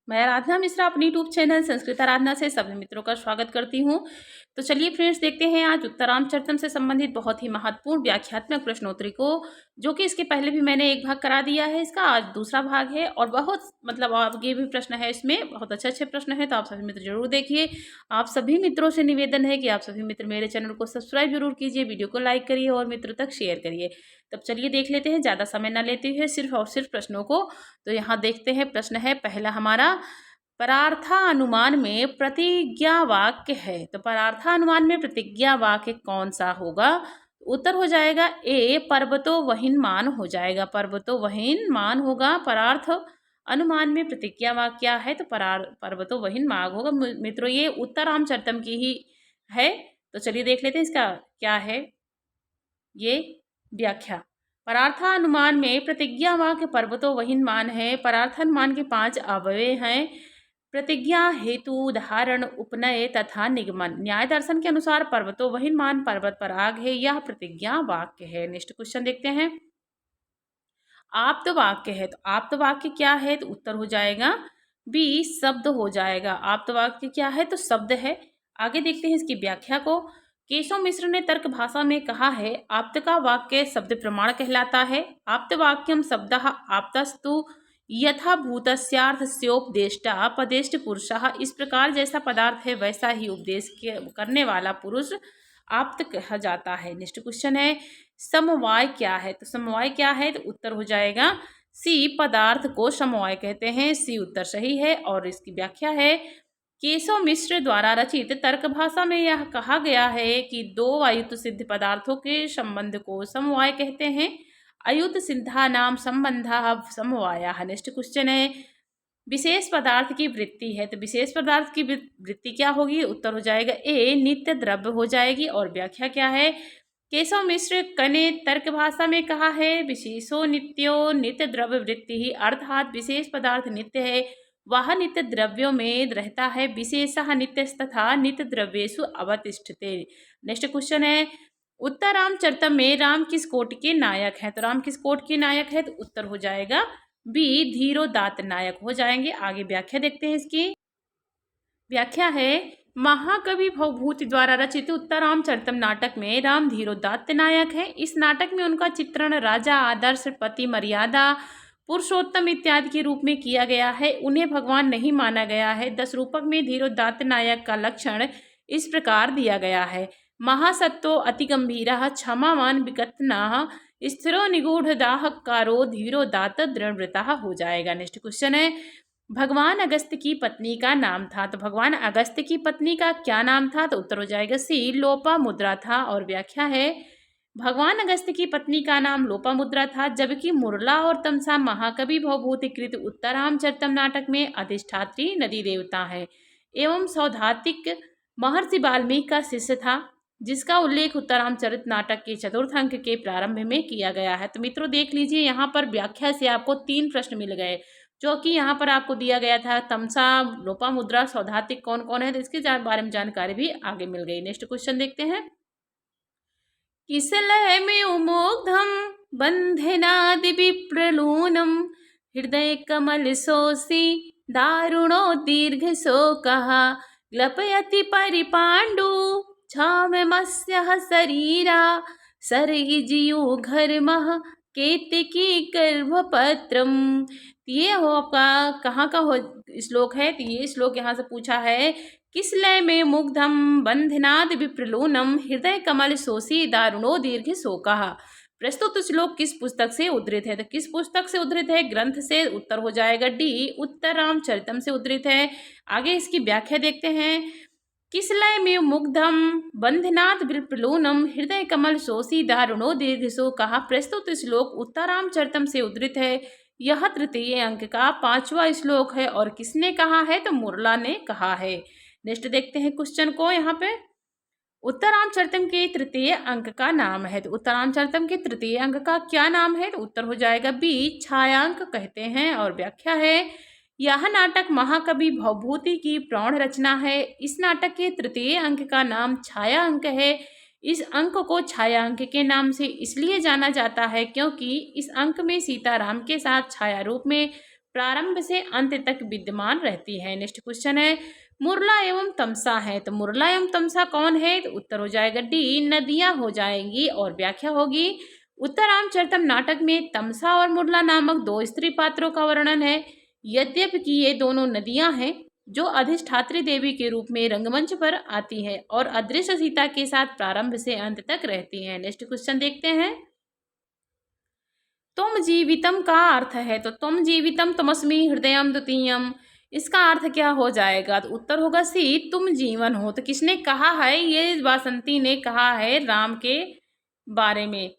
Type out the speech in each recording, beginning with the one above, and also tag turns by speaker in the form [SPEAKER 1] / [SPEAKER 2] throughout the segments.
[SPEAKER 1] मैं आराधना मिश्रा अपनी YouTube channel Sanskrit आराधना से सभी मित्रों का स्वागत करती हूँ। तो चलिए फ्रेंड्स, देखते हैं आज उत्तरामचर्तम से संबंधित बहुत ही महत्वपूर्ण व्याख्यात्मक प्रश्नोत्तरी को, जो कि इसके पहले भी मैंने एक भाग करा दिया है। इसका आज दूसरा भाग है और बहुत आगे भी प्रश्न है, इसमें बहुत अच्छे अच्छे प्रश्न है। तो आप सभी मित्र जरूर देखिए। आप सभी मित्रों से निवेदन है कि आप सभी मित्र मेरे चैनल को सब्सक्राइब जरूर कीजिए, वीडियो को लाइक करिए और मित्रों तक शेयर करिए। तब चलिए देख लेते हैं, ज़्यादा समय न लेते हुए सिर्फ और सिर्फ प्रश्नों को। तो यहाँ देखते हैं, प्रश्न है पहला हमारा, परार्थानुमान में प्रतिज्ञा वाक्य है। तो परार्थानुमान में प्रतिज्ञा वाक्य कौन सा होगा? उत्तर हो जाएगा ए, पर्वतो वहीन मान हो जाएगा। पर्वतो वहीन मान होगा। परार्थ अनुमान में प्रतिज्ञा वाक्य क्या है? तो पर्वतो वहीन मान होगा। मित्रों, ये उत्तरामचर्तम की ही है। तो चलिए देख लेते हैं इसका क्या है ये व्याख्या। परार्थानुमान में प्रतिज्ञा वाक्य पर्वतो वहीन मान है। परार्थानुमान के 5 अवयव हैं: प्रतिज्ञा, हेतु, उदाहरण, उपनय तथा निगमन। न्याय दर्शन के अनुसार पर्वतो वहीन मान पर्वत पर आग है, यह प्रतिज्ञा वाक्य है। नेक्स्ट क्वेश्चन देखते हैं, आप्त वाक्य है। तो आप्त वाक्य क्या है? तो उत्तर हो जाएगा बी, शब्द हो जाएगा। आप्त वाक्य क्या है? तो शब्द है। आगे देखते हैं इसकी व्याख्या को। केशव मिश्र ने तर्क भाषा में कहा है, आप्त का वाक्य शब्द प्रमाण कहलाता है। आप्त वाक्यम शब्दः आप्तस्तु यथा भूतस्यार्थस्योपदेष्टा पदेष्ट पुरुषः। इस प्रकार जैसा पदार्थ है वैसा ही उपदेश करने वाला पुरुष आप्त कहा जाता है। नेक्स्ट क्वेश्चन है, समवाय क्या है? तो समवाय क्या है? तो उत्तर हो जाएगा सी, पदार्थ को समवाय कहते हैं। सी उत्तर सही है। और इसकी व्याख्या है, केशव मिश्र द्वारा रचित तर्क भाषा में यह कहा गया है कि दो अयुत सिद्ध पदार्थों के संबंध को समवाय कहते हैं। अयुत सिद्धा नाम संबंधा समवाया। नेक्स्ट क्वेश्चन है, विशेष पदार्थ की वृत्ति है। तो विशेष पदार्थ की वृत्ति क्या होगी? उत्तर हो जाएगा ए, नित्य द्रव्य हो जाएगी। और व्याख्या क्या है, केशव मिश्र ने तर्क भाषा में कहा है, विशेषो नित्यो नित्य द्रव्य वृत्ति ही, अर्थात विशेष पदार्थ नित्य है, वह नित्य द्रव्यों में रहता है। विशेषः नित्य तथा नित्य द्रव्येषु अवतिष्ठते। नेक्स्ट क्वेश्चन है, उत्तरामचर्तम में राम किस कोटि के नायक है? तो राम किस कोटि के नायक है? तो उत्तर हो जाएगा बी, धीरोदात्त नायक हो जाएंगे। आगे व्याख्या देखते हैं इसकी। व्याख्या है, महाकवि भवभूति द्वारा रचित उत्तरामचर्तम नाटक में राम धीरोदात्त नायक है। इस नाटक में उनका चित्रण राजा, आदर्श, पति, मर्यादा, पुरुषोत्तम इत्यादि के रूप में किया गया है। उन्हें भगवान नहीं माना गया है। 10 रूपक में धीरोदात्त नायक का लक्षण इस प्रकार दिया गया है, महासत्तो अतिगंभीरः, क्षमावान विकथनः, स्थिरो निगूढ़ दाहकारो, धीरोदात्त दृढ़व्रतः हो जाएगा। नेक्स्ट क्वेश्चन है, भगवान अगस्त्य की पत्नी का नाम था। तो भगवान अगस्त्य की पत्नी का क्या नाम था? तो उत्तर हो जाएगा सी, लोपामुद्रा था। और व्याख्या है, भगवान अगस्त्य की पत्नी का नाम लोपामुद्रा था, जबकि मुरला और तमसा महाकवि भवभूतिकृत उत्तरामचर्तम नाटक में अधिष्ठात्री नदी देवता है एवं सौधातिक महर्षि वाल्मीकि का शिष्य था, जिसका उल्लेख उत्तरामचरित नाटक के चतुर्थ अंक के प्रारंभ में किया गया है। तो मित्रों देख लीजिए, यहाँ पर व्याख्या से आपको 3 प्रश्न मिल गए, जो कि यहाँ पर आपको दिया गया था। तमसा, लोपामुद्रा, सौधातिक कौन कौन है, तो इसके बारे में जानकारी भी आगे मिल गई। नेक्स्ट क्वेश्चन देखते हैं, किस लय में उमोग्धम बंधनादि विप्रलूनम, हृदय कमल सोसी दारुणो दीर्घ शोकः, ग्लपयति परिपाण्डु छामस्य शरीरा, सरगिजियो घर्मः केतकी गर्भपत्रम। ये हो आपका कहाँ का हो श्लोक है? तो ये श्लोक यहाँ से पूछा है, किस लय में मुग्धम बंधनाद विप्रलूनम, हृदय कमल शोषी दारुणो दीर्घ शोकः। प्रस्तुत श्लोक किस पुस्तक से उद्धृत है? तो किस पुस्तक से उद्धृत है? ग्रंथ से। उत्तर हो जाएगा डी, उत्तरामचरितम से उद्धृत है। आगे इसकी व्याख्या देखते हैं, किस लय में मुग्धम बंधनाद विप्रलूनम, हृदय कमल शोषी दारुणो दीर्घ शोकः। प्रस्तुत श्लोक उत्तरामचरितम से उद्धृत है। यह तृतीय अंक का 5वां श्लोक है। और किसने कहा है? तो मुरला ने कहा है। नेक्स्ट देखते हैं क्वेश्चन को। यहाँ पे उत्तरामचरितम के तृतीय अंक का नाम है। तो उत्तरामचरितम के तृतीय अंक का क्या नाम है? तो उत्तर हो जाएगा बी, छायांक कहते हैं। और व्याख्या है, यह नाटक महाकवि भवभूति की प्रौढ़ रचना है। इस नाटक के तृतीय अंक का नाम छाया अंक है। इस अंक को छाया अंक के नाम से इसलिए जाना जाता है क्योंकि इस अंक में सीताराम के साथ छाया रूप में प्रारंभ से अंत तक विद्यमान रहती है। नेक्स्ट क्वेश्चन है मुरला एवं तमसा है, तो मुरला एवं तमसा कौन है? तो उत्तर हो जाएगा डी नदियां हो जाएंगी और व्याख्या होगी उत्तरामचरितम नाटक में तमसा और मुरला नामक दो स्त्री पात्रों का वर्णन है। यद्यपि कि ये दोनों नदियां हैं जो अधिष्ठात्री देवी के रूप में रंगमंच पर आती है और अदृश्य सीता के साथ प्रारंभ से अंत तक रहती हैं। नेक्स्ट क्वेश्चन देखते हैं तुम जीवितम का अर्थ है, तो तुम जीवितम तमस्मी हृदयम द्वितीयम, इसका अर्थ क्या हो जाएगा? तो उत्तर होगा सी तुम जीवन हो। तो किसने कहा है? ये वासंती ने कहा है राम के बारे में।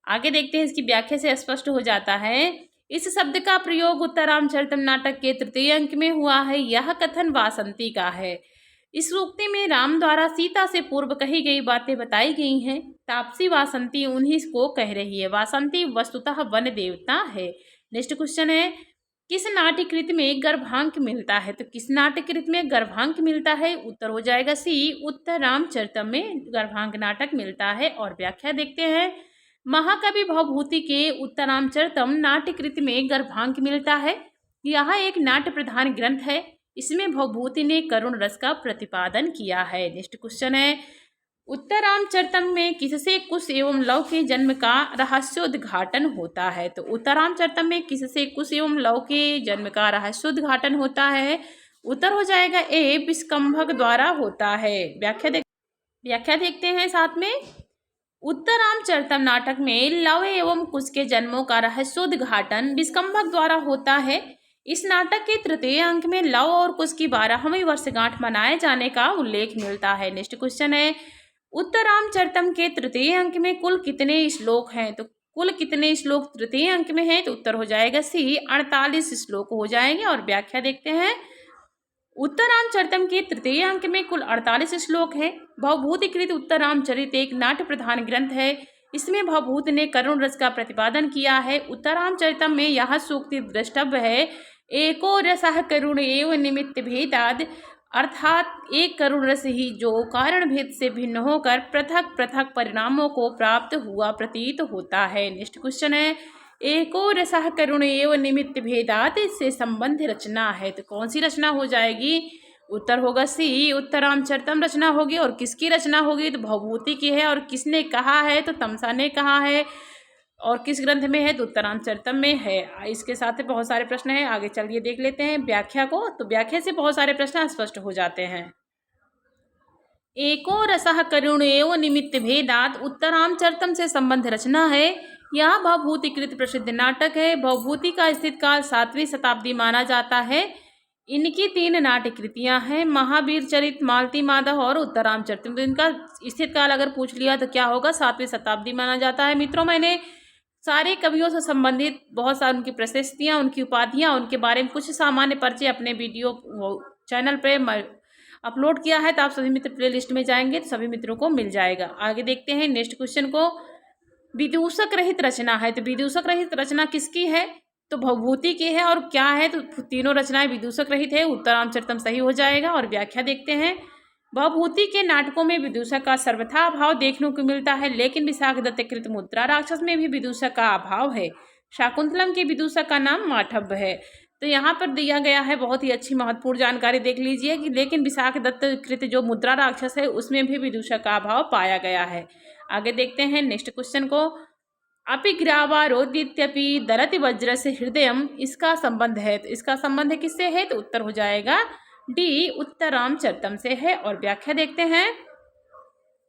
[SPEAKER 1] आगे देखते हैं, इसकी व्याख्या से स्पष्ट हो जाता है। इस शब्द का प्रयोग उत्तरामचरितम नाटक के तृतीय अंक में हुआ है। यह कथन वासंती का है। इस उक्ति में राम द्वारा सीता से पूर्व कही गई बातें बताई गई हैं। तापसी वासंती उन्हीं को कह रही है। वासंती वस्तुतः वन देवता है। नेक्स्ट क्वेश्चन है किस नाट्यकृत में गर्भांक मिलता है? तो किस नाट्यकृत में गर्भांक मिलता है? उत्तर हो जाएगा सी उत्तरामचरितम में गर्भांक नाटक मिलता है। और व्याख्या देखते हैं महाकवि भवभूति के उत्तरामचरितम नाट्यकृत में गर्भांक मिलता है। यह एक नाट्य प्रधान ग्रंथ है। इसमें भवभूति ने करुण रस का प्रतिपादन किया है। नेक्स्ट क्वेश्चन है उत्तरामचरितम में किससे कुश एवं लव के जन्म का रहस्योद्घाटन होता है? तो उत्तरामचरितम में किससे कुश एवं लव के जन्म का रहस्योद्घाटन होता है? उत्तर हो जाएगा ए विस्कंभक द्वारा होता है। व्याख्या देखते हैं साथ में। उत्तरामचरितम नाटक में लव एवं कुश के जन्मों का रहस्योद्घाटन विस्कंभक द्वारा होता है। इस नाटक के तृतीय अंक में लव और कुश की 12वीं वर्षगांठ मनाए जाने का उल्लेख मिलता है। नेक्स्ट क्वेश्चन है उत्तरामचरितम के तृतीय अंक में कुल कितने श्लोक हैं? तो कुल कितने श्लोक तृतीय अंक में है? तो उत्तर हो जाएगा सी 48 श्लोक हो जाएंगे। और व्याख्या देखते हैं उत्तरामचरितम के तृतीय अंक में कुल 48 श्लोक है। भवभूतिकृत उत्तरामचरित एक नाट्य प्रधान ग्रंथ है। इसमें भवभूत ने करुण रस का प्रतिपादन किया है। उत्तरामचरितम में यह सूक्ति द्रष्टव्य है एको रसः करुण एव निमित्त भेदाद, अर्थात एक करुण रस ही जो कारण भेद से भिन्न होकर पृथक पृथक परिणामों को प्राप्त हुआ प्रतीत होता है। नेक्स्ट क्वेश्चन है एको रसः करुण एव निमित्त भेदात से संबंध रचना है। तो कौन सी रचना हो जाएगी? उत्तर होगा सी उत्तरामचरितम रचना होगी। और किसकी रचना होगी? तो भवभूति की है। और किसने कहा है? तो तमसा ने कहा है। और किस ग्रंथ में है? तो उत्तरामचरितम में है। इसके साथ बहुत सारे प्रश्न हैं, आगे चलिए देख लेते हैं व्याख्या को। तो व्याख्या से बहुत सारे प्रश्न स्पष्ट हो जाते हैं। एको रसः करुण एव निमित्त भेदात उत्तरामचरितम से संबंध रचना है। यह भवभूतिकृत प्रसिद्ध नाटक है। भवभूति का स्थित काल 7वीं शताब्दी माना जाता है। इनकी 3 नाट्य कृतियाँ हैं महावीर चरित, मालती माधव और उत्तरामचरितम। तो इनका स्थित काल अगर पूछ लिया तो क्या होगा? 7वीं शताब्दी माना जाता है। मित्रों मैंने सारे कवियों से संबंधित बहुत सारी उनकी प्रशस्तियाँ, उनकी उपाधियाँ, उनके बारे में कुछ सामान्य परिचय अपने वीडियो चैनल पर अपलोड किया है। तो आप सभी मित्र प्ले लिस्ट में जाएंगे तो सभी मित्रों को मिल जाएगा। आगे देखते हैं नेक्स्ट क्वेश्चन को। विदूषक रहित रचना है। तो विदूषक रहित रचना किसकी है? तो भवभूति की है। और क्या है? तो तीनों रचनाएं विदूषक रहित है। उत्तरामचरितम सही हो जाएगा। और व्याख्या देखते हैं भवभूति के नाटकों में विदूषक का सर्वथा अभाव देखने को मिलता है, लेकिन विशाखदत्त कृत मुद्रा राक्षस में भी विदूषक का अभाव है। शाकुंतलम के विदूषक का नाम माठव्य है। तो यहाँ पर दिया गया है बहुत ही अच्छी महत्वपूर्ण जानकारी देख लीजिए कि लेकिन विशाखदत्त कृत जो मुद्रा राक्षस है उसमें भी विदूषक का अभाव पाया गया है। आगे देखते हैं नेक्स्ट क्वेश्चन को। अपिग्रावारोदित्यपि दरति वज्र से हृदयम, इसका संबंध है। तो इसका संबंध किससे है? तो उत्तर हो जाएगा डी उत्तरामचरितम से है। और व्याख्या देखते हैं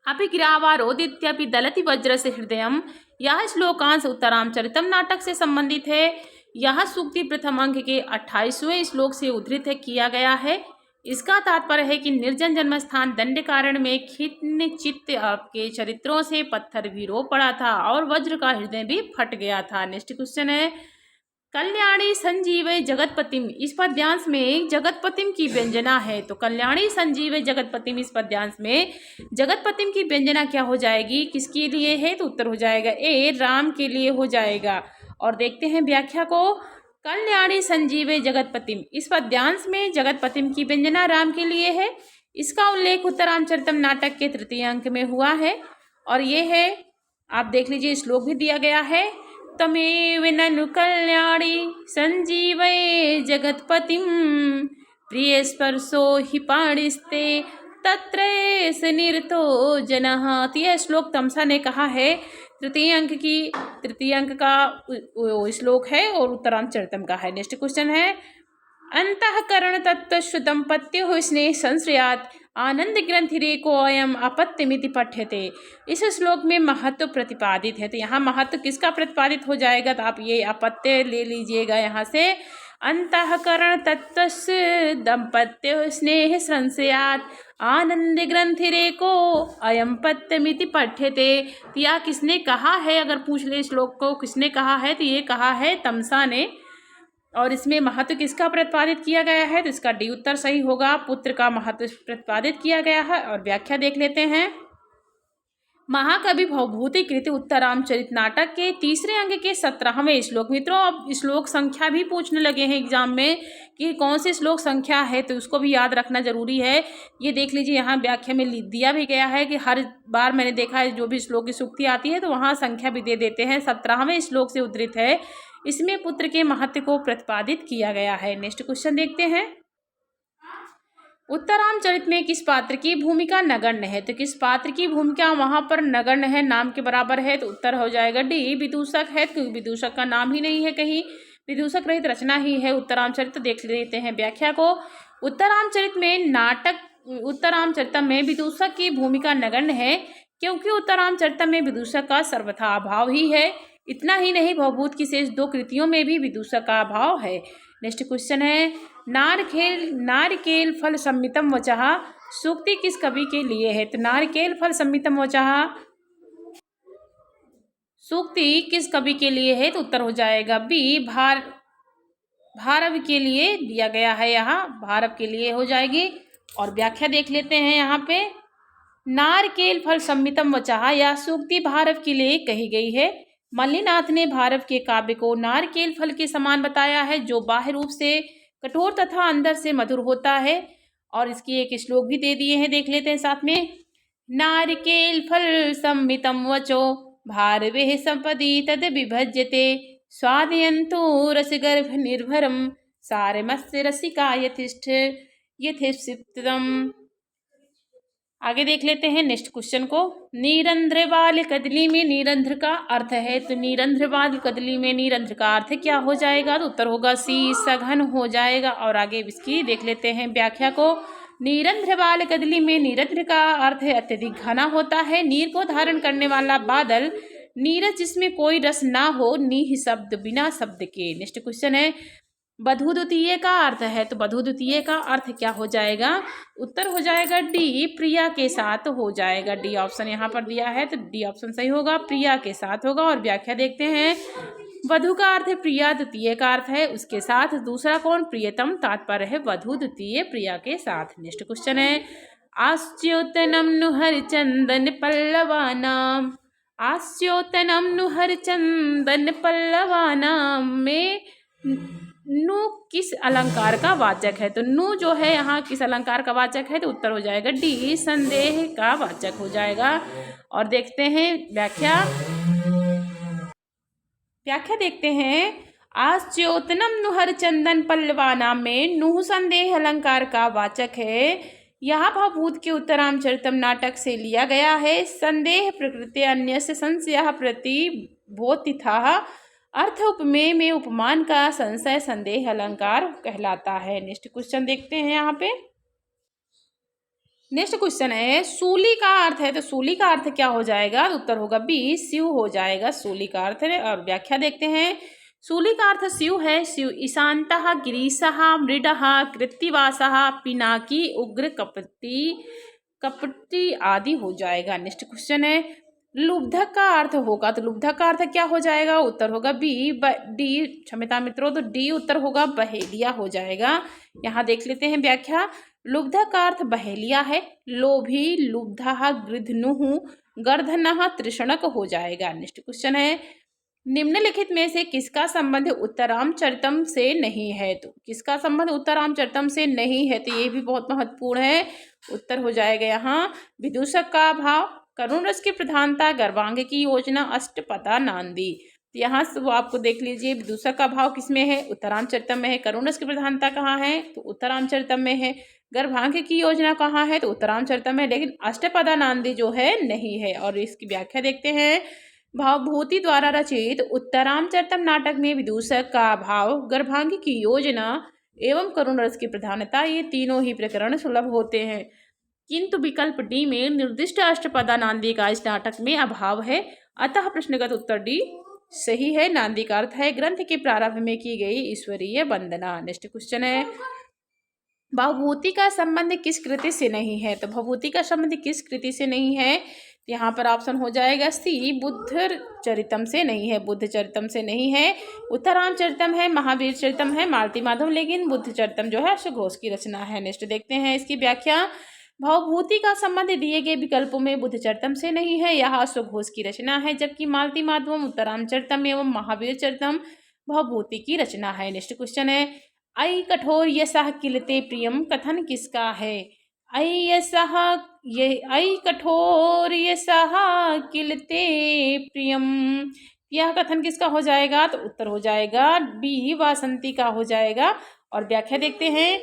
[SPEAKER 1] अपिग्रावारोदित्यपि दलति वज्र से हृदयम, यह श्लोकांश उत्तरामचरितम नाटक से संबंधित है। यह सूक्ति प्रथम अंक के 28वें श्लोक से उद्धृत किया गया है। इसका तात्पर्य है कि निर्जन जन्मस्थान दंडकारण्य में खिन्न चित्त आपके चरित्रों से पत्थर भी रो पड़ा था और वज्र का हृदय भी फट गया था। नेक्स्ट क्वेश्चन है कल्याणी संजीवय जगतपतिम, इस पद्यांश में जगतपतिम की व्यंजना है। तो कल्याणी संजीवय जगतपतिम, इस पद्यांश में जगतपतिम की व्यंजना क्या हो जाएगी? किसके लिए है? तो उत्तर हो जाएगा ए राम के लिए हो जाएगा। और देखते हैं व्याख्या को। कल्याणी संजीवे जगतपतिम, इस पद्यांश में जगतपतिम की व्यंजना राम के लिए है। इसका उल्लेख उत्तरामचरितम नाटक के तृतीय अंक में हुआ है। और ये है, आप देख लीजिए, श्लोक भी दिया गया है। प्रोक्तमेव ननु कल्याणी संजीवये जगत्पतिं प्रियस्पर्शो हि पाणिस्ते तत्रैष निरतो जनः। तो यह श्लोक तमसा ने कहा है। तृतीय अंक का श्लोक है और उत्तरांचरितम का है। नेक्स्ट क्वेश्चन है अंतःकरण तत्व दंपत्यो स्नेह संश्रयात आनंद ग्रंथिरेको अयम अपत्यमिति पठ्यते। इस श्लोक में महत्व प्रतिपादित है। तो यहाँ महत्व किसका प्रतिपादित हो जाएगा, तो आप ये अपत्य ले लीजिएगा यहाँ से। अंतःकरण तत्वस्य दंपत्यो स्नेह संशयात आनंद ग्रंथिरेको अयम पत्यमिति पठ्यते। तो यह किसने कहा है, अगर पूछ ले श्लोक को किसने कहा है, तो ये कहा है तमसा ने। और इसमें महत्व किसका प्रतिपादित किया गया है, तो इसका डी उत्तर सही होगा। पुत्र का महत्व प्रतिपादित किया गया है। और व्याख्या देख लेते हैं। महाकवि भवभूति कृत उत्तरामचरित नाटक के तीसरे अंक के 17वें श्लोक। मित्रों अब श्लोक संख्या भी पूछने लगे हैं एग्जाम में कि कौन सी श्लोक संख्या है, तो उसको भी याद रखना जरूरी है। ये देख लीजिए यहाँ व्याख्या में दिया भी गया है कि हर बार मैंने देखा है जो भी श्लोक की सूक्ति आती है तो वहाँ संख्या भी दे देते हैं। 17वें श्लोक से उद्धृत है। इसमें पुत्र के महत्व को प्रतिपादित किया गया है। नेक्स्ट क्वेश्चन देखते हैं। उत्तरामचरित में किस पात्र की भूमिका नगण्य है, तो किस पात्र की भूमिका वहां पर नगण्य है, नाम के बराबर है, तो उत्तर हो जाएगा डी विदूषक है, क्योंकि विदूषक का नाम ही नहीं है, कहीं विदूषक रहित रचना ही है उत्तरामचरित। तो देख लेते हैं व्याख्या को। उत्तरामचरितम में विदूषक की भूमिका नगण्य है क्योंकि उत्तरामचरितम में विदूषक का सर्वथा अभाव ही है। इतना ही नहीं, भवभूत की शेष 2 कृतियों में भी विदूषक का अभाव है। नेक्स्ट क्वेश्चन है नारकेल फल सम्मितम वचः सूक्ति किस कवि के लिए है, तो नारकेल फल सम्मितम वचः सूक्ति किस कवि के लिए है, तो उत्तर हो जाएगा बी भारव के लिए दिया गया है। यहाँ भारव के लिए हो जाएगी। और व्याख्या देख लेते हैं। यहाँ पे नारकेल फल सम्मितम वचः या सूक्ति भारव के लिए कही गई है। मल्लिनाथ ने भारव के काव्य को नारकेल फल के समान बताया है जो बाह्य रूप से कठोर तथा अंदर से मधुर होता है। और इसकी एक श्लोक भी दे दिए हैं, देख लेते हैं साथ में। नारकेल फल सम्मितम वचो भारवे संपदी तद विभज्यते स्वादयन्तु रसगर्भ निर्भरम सारमस्य रसिका यथेष्टितम्। आगे देख लेते हैं नेक्स्ट क्वेश्चन को। निरंध्र वाल कदली में निरंध्र का अर्थ है, तो निरंध्र वाल कदली में निरंध्र का अर्थ क्या हो जाएगा, तो उत्तर होगा सी सघन हो जाएगा। और आगे इसकी देख लेते हैं व्याख्या को। निरंध्र वाल कदली में निरंध्र का अर्थ है अत्यधिक घना होता है। नीर को धारण करने वाला बादल नीरज जिसमें कोई रस ना हो, नीह शब्द बिना शब्द के। नेक्स्ट क्वेश्चन है वधू द्वितीय का अर्थ है, तो वधू द्वितीय का अर्थ क्या हो जाएगा, उत्तर हो जाएगा डी प्रिया के साथ हो जाएगा। डी ऑप्शन यहाँ पर दिया है तो डी ऑप्शन सही होगा, प्रिया के साथ होगा। और व्याख्या देखते हैं। वधू का अर्थ है प्रिया, द्वितीय का अर्थ है उसके साथ, दूसरा कौन प्रियतम, तात्पर्य है वधू द्वितीय प्रिया के साथ। नेक्स्ट क्वेश्चन है आस्योतनम नुहर चंदन पल्लवानाम आस्योतनम नुहर चंदन पल्लवानाम में नु किस अलंकार का वाचक है, तो नु जो है यहाँ किस अलंकार का वाचक है, तो उत्तर हो जाएगा डी संदेह का वाचक हो जाएगा। और देखते हैं व्याख्या देखते हैं। आस्योतनम नुहर चंदन पल्लवानाम में नुह संदेह अलंकार का वाचक है। यह भवभूत के उत्तरामचरितम नाटक से लिया गया है। संदेह प्रकृति अन्य से संशय प्रतिबोधितः अर्थ उपमेय में उपमान का संशय संदेह अलंकार कहलाता है। नेक्स्ट क्वेश्चन देखते हैं। यहाँ पे नेक्स्ट क्वेश्चन है सूली का अर्थ है, तो सूली का अर्थ क्या हो जाएगा, उत्तर होगा बी शिव हो जाएगा। सूली का अर्थ है। और व्याख्या देखते हैं। सूली का अर्थ शिव है। शिव ईशानतः गिरीशः मृडः कृत्तिवासः पिनाकी उग्र कपटी आदि हो जाएगा। नेक्स्ट क्वेश्चन है लुब्धक का अर्थ होगा, तो लुब्धक का अर्थ क्या हो जाएगा, उत्तर होगा डी क्षमता मित्रों, तो डी उत्तर होगा बहेलिया हो जाएगा। यहाँ देख लेते हैं व्याख्या। लुब्धक का अर्थ बहेलिया है। लोभी लुब्धः गृधनुः गर्धनः तृष्णक हो जाएगा। नेक्स्ट क्वेश्चन है निम्नलिखित में से किसका संबंध उत्तरामचरितम से नहीं है, तो किसका संबंध उत्तरामचरितम से नहीं है, तो ये भी बहुत महत्वपूर्ण है। उत्तर हो जाएगा यहाँ विदूषक का अभाव, करुण रस की प्रधानता, गर्वांग की योजना, अष्टपदा नांदी। तो यहाँ से वो आपको देख लीजिए, विदूषक का भाव किसमें है, उत्तरामचरितम में है। करुण रस की प्रधानता कहाँ है, तो उत्तरामचरितम में है। गर्भांक की योजना कहाँ है, तो उत्तरामचरितम में, लेकिन अष्टपदा नांदी जो है नहीं है। और इसकी व्याख्या देखते हैं। भावभूति द्वारा रचित उत्तरामचरितम नाटक में विदूषक का भाव, गर्भांग की योजना एवं करुण रस की प्रधानता, ये तीनों ही प्रकरण सुलभ होते हैं। किंतु विकल्प डी में निर्दिष्ट अष्टपदा नांदी का इस नाटक में अभाव है, अतः प्रश्नगत उत्तर डी सही है। नांदी का अर्थ है ग्रंथ के प्रारंभ में की गई ईश्वरीय वंदना। नेक्स्ट क्वेश्चन है, भावभूति का संबंध किस कृति से नहीं है, तो भावभूति का संबंध किस कृति से नहीं है, यहाँ पर ऑप्शन हो जाएगा सी, बुद्ध चरितम से नहीं है। बुद्ध चरितम से नहीं है। उत्तराम चरितम है, महावीर चरितम है, मालती माधव, लेकिन बुद्ध चरितम जो है अश्वघोष की रचना है। नेक्स्ट देखते हैं इसकी व्याख्या। भावभूति का संबंध दिए गए विकल्पों में बुद्ध चरितम से नहीं है, यह अश्वघोष की रचना है, जबकि मालती माधवम, उत्तराम चरितम एवं महावीर चरितम भावभूति की रचना है। नेक्स्ट क्वेश्चन है, ऐ कठोर यशः किलते प्रियम कथन किसका है। ऐ कठोर यशः किलते प्रियम, यह कथन किसका हो जाएगा, तो उत्तर हो जाएगा बी, वासंती का हो जाएगा। और व्याख्या देखते हैं।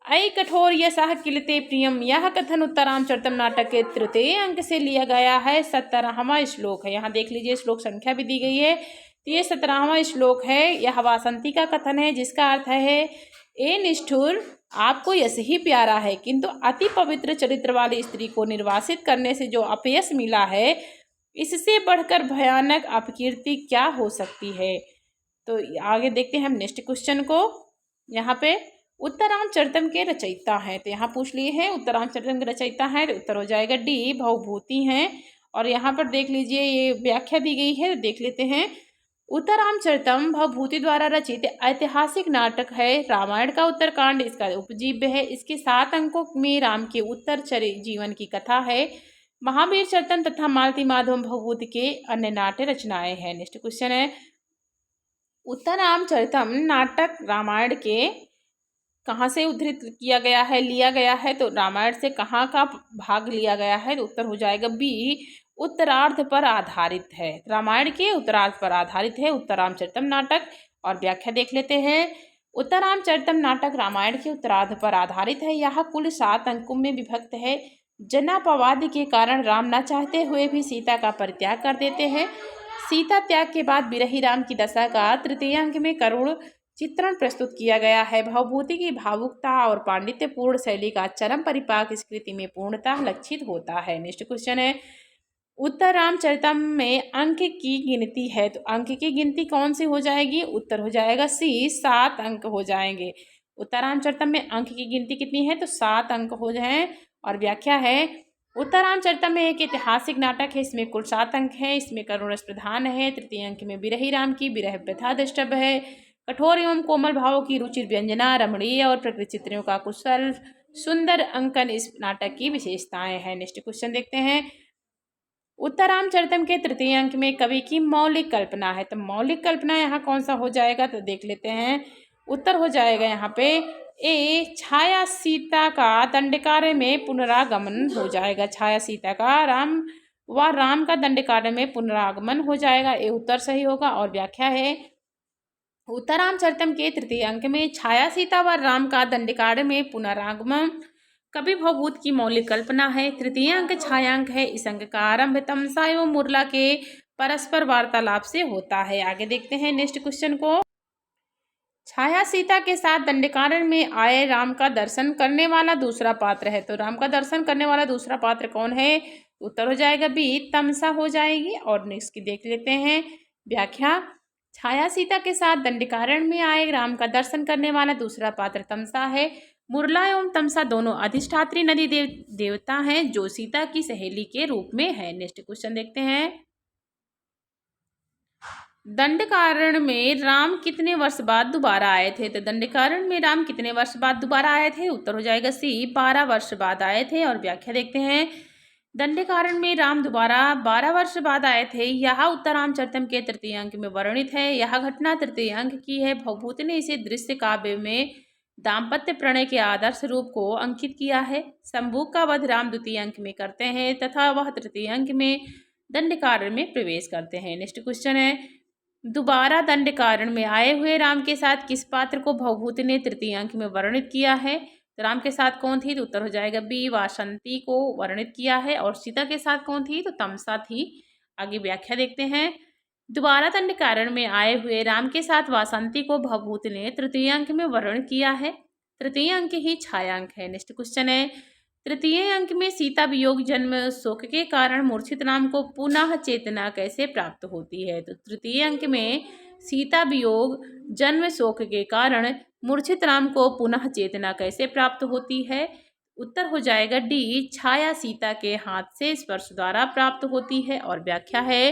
[SPEAKER 1] ऐ कठोर यशः किलते प्रियम, यह कथन उत्तरामचरितम नाटक के तृतीय अंक से लिया गया है। 17वां श्लोक है। यहाँ देख लीजिए, श्लोक संख्या भी दी गई है। तो ये 17वां श्लोक है। यह वासंती का कथन है, जिसका अर्थ है, ए निष्ठुर, आपको यश ही प्यारा है, किंतु अति पवित्र चरित्र वाली स्त्री को निर्वासित करने से जो अपयश मिला है, इससे बढ़कर भयानक अपकीर्ति क्या हो सकती है। तो आगे देखते हैं हम नेक्स्ट क्वेश्चन को। यहाँ पे उत्तरामचरितम के रचयिता हैं, तो यहाँ पूछ लिए हैं उत्तरामचरितम के रचयिता हैं, तो उत्तर हो जाएगा डी, भावभूति हैं। और यहाँ पर देख लीजिए, ये व्याख्या दी गई है, तो देख लेते हैं। उत्तरामचरितम भावभूति द्वारा रचित ऐतिहासिक नाटक है। रामायण का उत्तरकांड इसका उपजीव्य है। इसके 7 अंकों में राम के उत्तर जीवन की कथा है। महावीर चरितम तथा मालती माधव भावभूति के अन्य नाट्य रचनाएं हैं। नेक्स्ट क्वेश्चन है, उत्तरामचरितम नाटक रामायण के कहाँ से उद्धृत किया गया है, लिया गया है, तो रामायण से कहाँ का भाग लिया गया है, तो उत्तर हो जाएगा बी, उत्तरार्ध पर आधारित है। रामायण के उत्तरार्ध पर आधारित है उत्तरामचरितम नाटक। और व्याख्या देख लेते हैं। उत्तरामचरितम नाटक रामायण के उत्तरार्ध पर आधारित है। यह कुल 7 अंकों में विभक्त है। जनापवाद के कारण राम न चाहते हुए भी सीता का परित्याग कर देते हैं। सीता त्याग के बाद बिरही राम की दशा का तृतीय अंक में करुण चित्रण प्रस्तुत किया गया है। भावभूति की भावुकता और पांडित्यपूर्ण शैली का चरम परिपाक इस कृति में पूर्णतः लक्षित होता है। नेक्स्ट क्वेश्चन है, उत्तरामचरितम में अंक की गिनती है, तो अंक की गिनती कौन सी हो जाएगी, उत्तर हो जाएगा सी, 7 अंक हो जाएंगे। उत्तरामचरितम में अंक की गिनती कितनी है, तो 7 अंक हो जाए। और व्याख्या है, उत्तरामचरितम में एक ऐतिहासिक नाटक है। इसमें कुल 7 अंक हैं। इसमें करुण रस प्रधान है। तृतीय अंक में बिरही राम की विरह व्यथा द्रष्टव्य है। कठोर एवं कोमल भावों की रुचिर व्यंजना, रमणीय और प्रकृति चित्रों का कुशल सुंदर अंकन इस नाटक की विशेषताएं हैं। नेक्स्ट क्वेश्चन देखते हैं। उत्तरामचरितम के तृतीय अंक में कवि की मौलिक कल्पना है, तो मौलिक कल्पना यहाँ कौन सा हो जाएगा, तो देख लेते हैं। उत्तर हो जाएगा यहाँ पे ए, छाया सीता का दंडकार्य में पुनरागमन हो जाएगा। छाया सीता का राम का दंडकार्य में पुनरागमन हो जाएगा, ये उत्तर सही होगा। और व्याख्या है, उत्तरामचरितम के तृतीय अंक में छाया सीता व राम का दंडकार्य में पुनरागमन कवि भावभूत की मौलिक कल्पना है। तृतीय अंक छायांक है। इस अंक का आरंभ तमसा एवं मुरला के परस्पर वार्तालाप से होता है। आगे देखते हैं नेक्स्ट क्वेश्चन को। छाया सीता के साथ दंडकार्य में आए राम का दर्शन करने वाला दूसरा पात्र है, तो राम का दर्शन करने वाला दूसरा पात्र कौन है, उत्तर हो जाएगा बी, तमसा हो जाएगी। और नेक्स्ट की देख लेते हैं व्याख्या। छाया सीता के साथ दंडकारण्य में आए राम का दर्शन करने वाला दूसरा पात्र तमसा है। मुरला एवं तमसा दोनों अधिष्ठात्री नदी देवता हैं, जो सीता की सहेली के रूप में है। नेक्स्ट क्वेश्चन देखते हैं। दंडकारण्य में राम कितने वर्ष बाद दोबारा आए थे, तो दंडकारण्य में राम कितने वर्ष बाद दोबारा आए थे, उत्तर हो जाएगा सी, 12 वर्ष बाद आए थे। और व्याख्या देखते हैं। दंडकारण्य में राम दोबारा 12 वर्ष बाद आए थे, यह उत्तरामचरितम के तृतीय अंक में वर्णित है। यह घटना तृतीय अंक की है। भावभूति ने इसे दृश्य काव्य में दाम्पत्य प्रणय के आदर्श रूप को अंकित किया है। संभोग का वध राम द्वितीय अंक में करते हैं तथा वह तृतीय अंक में दंडकारण्य में प्रवेश करते हैं। नेक्स्ट क्वेश्चन है। दोबारा दंड कारण में आए हुए राम के साथ किस पात्र को भवभूति ने तृतीय अंक में वर्णित किया है? तो राम के साथ कौन थी? तो उत्तर हो जाएगा बी, वासंती को वर्णित किया है। और सीता के साथ कौन थी? तो तमसा थी। आगे व्याख्या देखते हैं। दोबारा दंड कारण में आए हुए राम के साथ वासंती को भवभूति ने तृतीय अंक में वर्णित किया है। तृतीय अंक ही छायांक है। नेक्स्ट क्वेश्चन है, तृतीय अंक में सीता वियोग जन्म शोक के कारण मूर्छित राम को पुनः चेतना कैसे प्राप्त होती है? तो तृतीय अंक में सीता वियोग जन्म शोक के कारण मूर्छित राम को पुनः चेतना कैसे प्राप्त होती है? उत्तर हो जाएगा डी, छाया सीता के हाथ से स्पर्श द्वारा प्राप्त होती है। और व्याख्या है,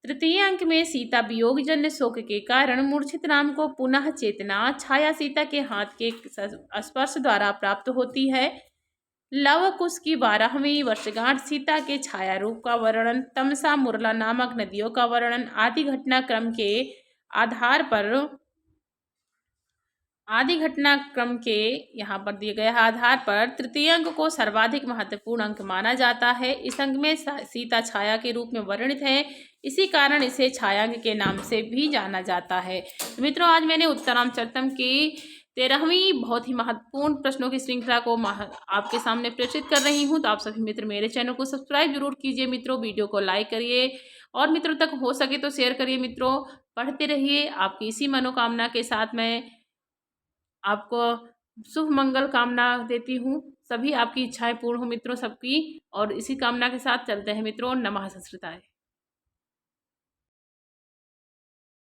[SPEAKER 1] तृतीय अंक में सीता वियोग जन्य शोक के कारण मूर्छित राम को पुनः चेतना छाया सीता के हाथ के स्पर्श द्वारा प्राप्त होती है। लव कुश की 12वीं वर्षगांठ, सीता के छाया रूप का वर्णन, तमसा मुरला नामक नदियों का वर्णन आदि घटनाक्रम के आधार पर यहाँ पर दिए गए आधार पर तृतीय अंक को सर्वाधिक महत्वपूर्ण अंक माना जाता है। इस अंक में सीता छाया के रूप में वर्णित है, इसी कारण इसे छायांक के नाम से भी जाना जाता है। तो मित्रों, आज मैंने उत्तरामचर्तम की 13वीं बहुत ही महत्वपूर्ण प्रश्नों की श्रृंखला को आपके सामने प्रेषित कर रही हूँ। तो आप सभी मित्र मेरे चैनल को सब्सक्राइब जरूर कीजिए मित्रों, वीडियो को लाइक करिए और मित्रों तक हो सके तो शेयर करिए। मित्रों, पढ़ते रहिए। आपकी इसी मनोकामना के साथ मैं आपको शुभ मंगल कामना देती हूँ। सभी आपकी इच्छाएं पूर्ण हो मित्रों, सबकी। और इसी कामना के साथ चलते हैं मित्रों। नमः संस्कृताय।